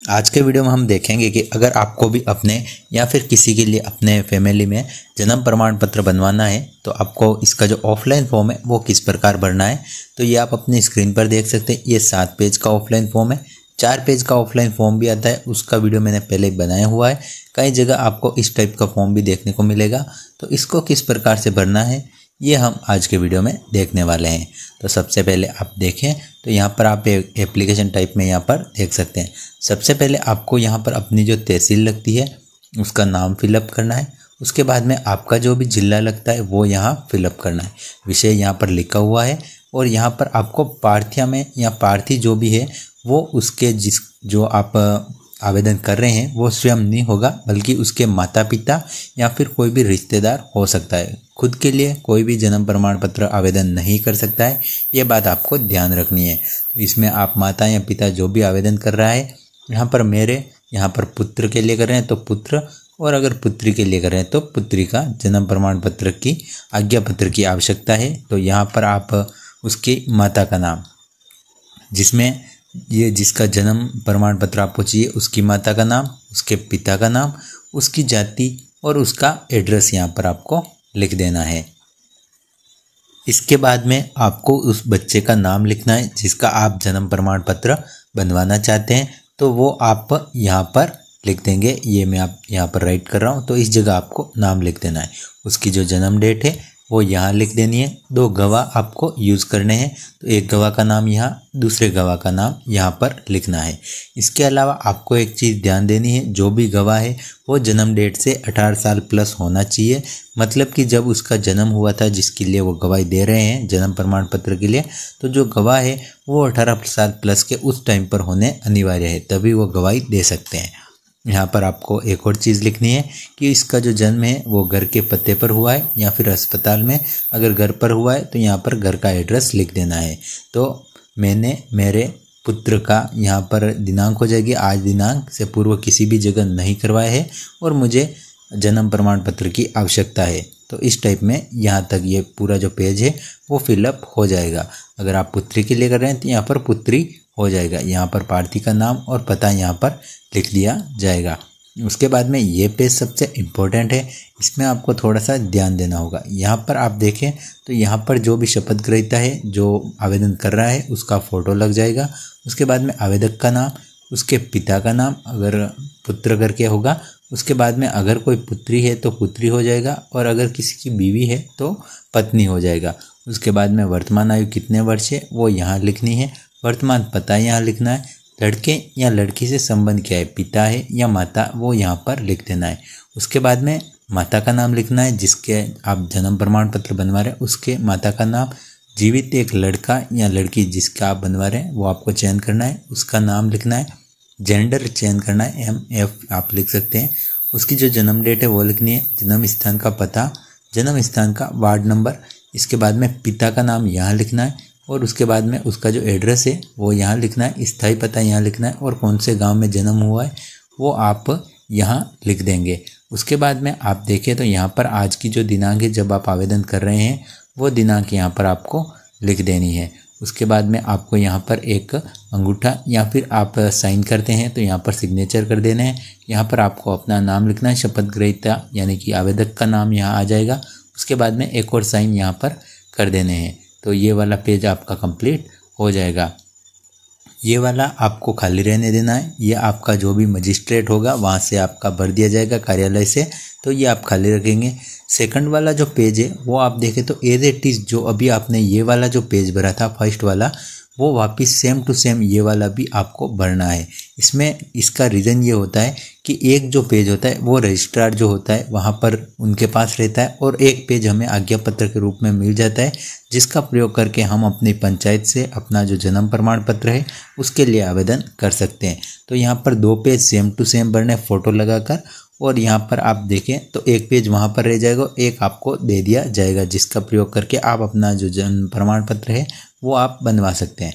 आज के वीडियो में हम देखेंगे कि अगर आपको भी अपने या फिर किसी के लिए अपने फैमिली में जन्म प्रमाण पत्र बनवाना है तो आपको इसका जो ऑफलाइन फॉर्म है वो किस प्रकार भरना है। तो ये आप अपनी स्क्रीन पर देख सकते हैं। ये 7 पेज का ऑफलाइन फॉर्म है। 4 पेज का ऑफलाइन फॉर्म भी आता है, उसका वीडियो मैंने पहले बनाया हुआ है। कई जगह आपको इस टाइप का फॉर्म भी देखने को मिलेगा। तो इसको किस प्रकार से भरना है ये हम आज के वीडियो में देखने वाले हैं। तो सबसे पहले आप देखें तो यहाँ पर आप एप्लीकेशन टाइप में यहाँ पर देख सकते हैं। सबसे पहले आपको यहाँ पर अपनी जो तहसील लगती है उसका नाम फिलअप करना है। उसके बाद में आपका जो भी जिला लगता है वो यहाँ फिलअप करना है। विषय यहाँ पर लिखा हुआ है और यहाँ पर आपको प्रार्थी में या प्रार्थी जो भी है वो उसके जो आप आवेदन कर रहे हैं वो स्वयं नहीं होगा, बल्कि उसके माता पिता या फिर कोई भी रिश्तेदार हो सकता है। खुद के लिए कोई भी जन्म प्रमाण पत्र आवेदन नहीं कर सकता है, ये बात आपको ध्यान रखनी है। तो इसमें आप माता या पिता जो भी आवेदन कर रहा है, यहाँ पर पुत्र के लिए कर रहे हैं तो पुत्र, और अगर पुत्री के लिए कर रहे हैं तो पुत्री का जन्म प्रमाण पत्र की आज्ञा पत्र की आवश्यकता है। तो यहाँ पर आप उसकी माता का नाम, जिसमें ये जिसका जन्म प्रमाण पत्र आपको चाहिए उसकी माता का नाम, उसके पिता का नाम, उसकी जाति और उसका एड्रेस यहाँ पर आपको लिख देना है। इसके बाद में आपको उस बच्चे का नाम लिखना है जिसका आप जन्म प्रमाण पत्र बनवाना चाहते हैं। तो वो आप यहाँ पर लिख देंगे। ये मैं आप यहाँ पर राइट कर रहा हूँ, तो इस जगह आपको नाम लिख देना है। उसकी जो जन्म डेट है वो यहाँ लिख देनी है। 2 गवाह आपको यूज़ करने हैं, तो एक गवाह का नाम यहाँ, दूसरे गवाह का नाम यहाँ पर लिखना है। इसके अलावा आपको एक चीज़ ध्यान देनी है, जो भी गवाह है वो जन्म डेट से 18 साल प्लस होना चाहिए। मतलब कि जब उसका जन्म हुआ था जिसके लिए वो गवाही दे रहे हैं जन्म प्रमाण पत्र के लिए, तो जो गवाह है वो 18 साल प्लस के उस टाइम पर होने अनिवार्य है, तभी वो गवाही दे सकते हैं। यहाँ पर आपको एक और चीज़ लिखनी है कि इसका जो जन्म है वो घर के पते पर हुआ है या फिर अस्पताल में। अगर घर पर हुआ है तो यहाँ पर घर का एड्रेस लिख देना है। तो मैंने मेरे पुत्र का यहाँ पर दिनांक हो जाएगी, आज दिनांक से पूर्व किसी भी जगह नहीं करवाया है और मुझे जन्म प्रमाण पत्र की आवश्यकता है। तो इस टाइप में यहाँ तक ये पूरा जो पेज है वो फिलअप हो जाएगा। अगर आप पुत्री के लिए कर रहे हैं तो यहाँ पर पुत्री हो जाएगा। यहाँ पर प्रार्थी का नाम और पता यहाँ पर लिख दिया जाएगा। उसके बाद में ये पेज सबसे इम्पोर्टेंट है, इसमें आपको थोड़ा सा ध्यान देना होगा। यहाँ पर आप देखें तो यहाँ पर जो भी शपथ ग्रहीता है, जो आवेदन कर रहा है, उसका फ़ोटो लग जाएगा। उसके बाद में आवेदक का नाम, उसके पिता का नाम अगर पुत्र करके होगा, उसके बाद में अगर कोई पुत्री है तो पुत्री हो जाएगा, और अगर किसी की बीवी है तो पत्नी हो जाएगा। उसके बाद में वर्तमान आयु कितने वर्ष है वो यहाँ लिखनी है। वर्तमान पता यहाँ लिखना है। लड़के या लड़की से संबंध क्या है, पिता है या माता, वो यहाँ पर लिख देना है। उसके बाद में माता का नाम लिखना है, जिसके आप जन्म प्रमाण पत्र बनवा रहे हैं उसके माता का नाम। जीवित एक लड़का या लड़की जिसका आप बनवा रहे हैं वो आपको चयन करना है, उसका नाम लिखना है। जेंडर चयन करना है, MF आप लिख सकते हैं। उसकी जो जन्म डेट है वो लिखनी है। जन्म स्थान का पता, जन्म स्थान का वार्ड नंबर। इसके बाद में पिता का नाम यहाँ लिखना है, और उसके बाद में उसका जो एड्रेस है वो यहाँ लिखना है। स्थायी पता यहाँ लिखना है, और कौन से गांव में जन्म हुआ है वो आप यहाँ लिख देंगे। उसके बाद में आप देखें तो यहाँ पर आज की जो दिनांक है जब आप आवेदन कर रहे हैं वो दिनांक यहाँ पर आपको लिख देनी है। उसके बाद में आपको यहाँ पर एक अंगूठा या फिर आप साइन करते हैं तो यहाँ पर सिग्नेचर कर देना है। यहाँ पर आपको अपना नाम लिखना है, शपथ ग्रहीता यानी कि आवेदक का नाम यहाँ आ जाएगा। उसके बाद में एक और साइन यहाँ पर कर देने हैं। तो ये वाला पेज आपका कंप्लीट हो जाएगा। ये वाला आपको खाली रहने देना है। ये आपका जो भी मजिस्ट्रेट होगा वहाँ से आपका भर दिया जाएगा कार्यालय से, तो ये आप खाली रखेंगे। सेकंड वाला जो पेज है वो आप देखें तो एज इट इज़, जो अभी आपने ये वाला जो पेज भरा था फर्स्ट वाला, वो वापस सेम टू सेम ये वाला भी आपको भरना है। इसमें इसका रीज़न ये होता है कि एक जो पेज होता है वो रजिस्ट्रार जो होता है वहाँ पर उनके पास रहता है, और एक पेज हमें आज्ञा पत्र के रूप में मिल जाता है, जिसका प्रयोग करके हम अपनी पंचायत से अपना जो जन्म प्रमाण पत्र है उसके लिए आवेदन कर सकते हैं। तो यहाँ पर 2 पेज सेम टू सेम भरने फ़ोटो लगाकर, और यहाँ पर आप देखें तो एक पेज वहाँ पर रह जाएगा, एक आपको दे दिया जाएगा, जिसका प्रयोग करके आप अपना जो जन्म प्रमाण पत्र है वो आप बनवा सकते हैं।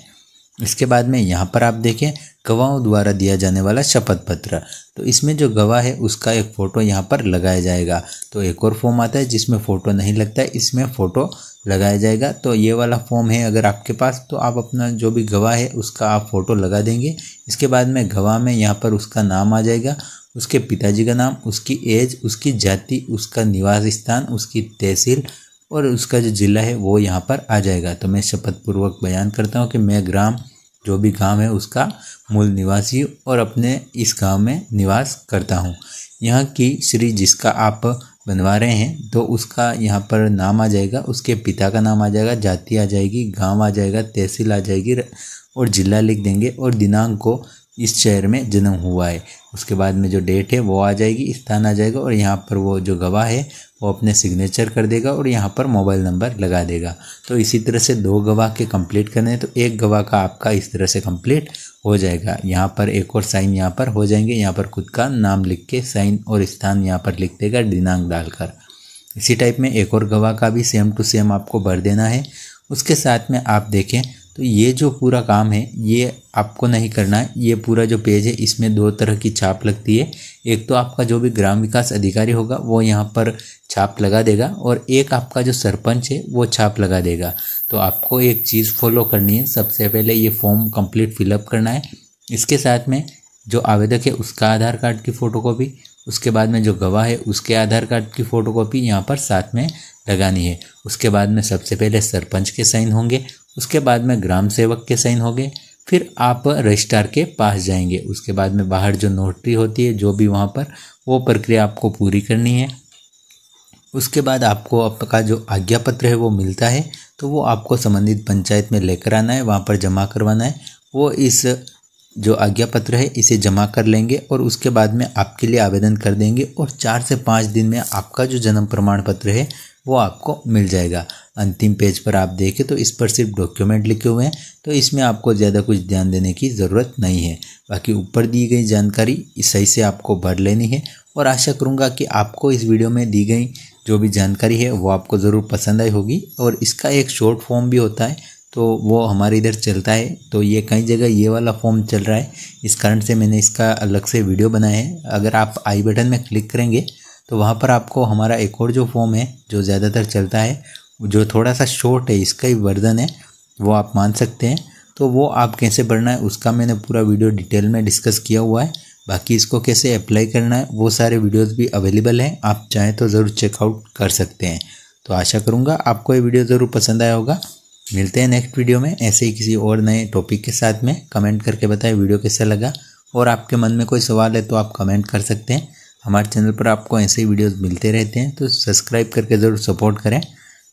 इसके बाद में यहाँ पर आप देखें गवाहों द्वारा दिया जाने वाला शपथ पत्र, तो इसमें जो गवाह है उसका एक फ़ोटो यहाँ पर लगाया जाएगा। तो एक और फॉर्म आता है जिसमें फ़ोटो नहीं लगता है, इसमें फ़ोटो लगाया जाएगा। तो ये वाला फॉर्म है अगर आपके पास, तो आप अपना जो भी गवाह है उसका आप फ़ोटो लगा देंगे। इसके बाद में गवाह में यहाँ पर उसका नाम आ जाएगा, उसके पिताजी का नाम, उसकी एज, उसकी जाति, उसका निवास स्थान, उसकी तहसील और उसका जो ज़िला है वो यहाँ पर आ जाएगा। तो मैं शपथपूर्वक बयान करता हूँ कि मैं ग्राम, जो भी गांव है उसका मूल निवासी और अपने इस गांव में निवास करता हूँ। यहाँ की श्री जिसका आप बनवा रहे हैं तो उसका यहाँ पर नाम आ जाएगा, उसके पिता का नाम आ जाएगा, जाति आ जाएगी, गांव आ जाएगा, तहसील आ जाएगी और ज़िला लिख देंगे और दिनांक को इस शहर में जन्म हुआ है। उसके बाद में जो डेट है वो आ जाएगी, स्थान आ जाएगा और यहाँ पर वो जो गवाह है वो अपने सिग्नेचर कर देगा और यहाँ पर मोबाइल नंबर लगा देगा। तो इसी तरह से 2 गवाह के कंप्लीट करने हैं तो 1 गवाह का आपका इस तरह से कंप्लीट हो जाएगा। यहाँ पर एक और साइन यहाँ पर हो जाएंगे, यहाँ पर खुद का नाम लिख के साइन और स्थान यहाँ पर लिख देगा दिनांक डालकर। इसी टाइप में एक और गवाह का भी सेम टू सेम आपको भर देना है। उसके साथ में आप देखें तो ये जो पूरा काम है ये आपको नहीं करना है। ये पूरा जो पेज है इसमें 2 तरह की छाप लगती है। एक तो आपका जो भी ग्राम विकास अधिकारी होगा वो यहाँ पर छाप लगा देगा और एक आपका जो सरपंच है वो छाप लगा देगा। तो आपको एक चीज़ फॉलो करनी है, सबसे पहले ये फॉर्म कंप्लीट फिलअप करना है। इसके साथ में जो आवेदक है उसका आधार कार्ड की फ़ोटोकॉपी, उसके बाद में जो गवाह है उसके आधार कार्ड की फ़ोटोकॉपी यहाँ पर साथ में लगानी है। उसके बाद में सबसे पहले सरपंच के साइन होंगे, उसके बाद में ग्राम सेवक के साइन होंगे, फिर आप रजिस्ट्रार के पास जाएंगे। उसके बाद में बाहर जो नोटरी होती है जो भी वहाँ पर, वो प्रक्रिया आपको पूरी करनी है। उसके बाद आपको आपका जो आज्ञा पत्र है वो मिलता है तो वो आपको संबंधित पंचायत में लेकर आना है, वहाँ पर जमा करवाना है। वो इस जो आज्ञा पत्र है इसे जमा कर लेंगे और उसके बाद में आपके लिए आवेदन कर देंगे और 4 से 5 दिन में आपका जो जन्म प्रमाण पत्र है वो आपको मिल जाएगा। अंतिम पेज पर आप देखें तो इस पर सिर्फ डॉक्यूमेंट लिखे हुए हैं, तो इसमें आपको ज़्यादा कुछ ध्यान देने की ज़रूरत नहीं है। बाकी ऊपर दी गई जानकारी सही से आपको भर लेनी है और आशा करूँगा कि आपको इस वीडियो में दी गई जो भी जानकारी है वो आपको ज़रूर पसंद आई होगी। और इसका एक शॉर्ट फॉर्म भी होता है तो वो हमारे इधर चलता है, तो ये कई जगह ये वाला फॉर्म चल रहा है, इस कारण से मैंने इसका अलग से वीडियो बनाया है। अगर आप आई बटन में क्लिक करेंगे तो वहाँ पर आपको हमारा एक और जो फॉर्म है जो ज़्यादातर चलता है, जो थोड़ा सा शॉर्ट है, इसका ही वर्जन है, वो आप मान सकते हैं। तो वो आप कैसे भरना है उसका मैंने पूरा वीडियो डिटेल में डिस्कस किया हुआ है। बाकी इसको कैसे अप्लाई करना है वो सारे वीडियोस भी अवेलेबल हैं, आप चाहें तो ज़रूर चेकआउट कर सकते हैं। तो आशा करूँगा आपको ये वीडियो ज़रूर पसंद आया होगा। मिलते हैं नेक्स्ट वीडियो में ऐसे ही किसी और नए टॉपिक के साथ में। कमेंट करके बताएं वीडियो कैसा लगा और आपके मन में कोई सवाल है तो आप कमेंट कर सकते हैं। हमारे चैनल पर आपको ऐसे ही वीडियोस मिलते रहते हैं, तो सब्सक्राइब करके ज़रूर सपोर्ट करें।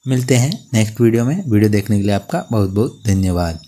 मिलते हैं नेक्स्ट वीडियो में। वीडियो देखने के लिए आपका बहुत बहुत धन्यवाद।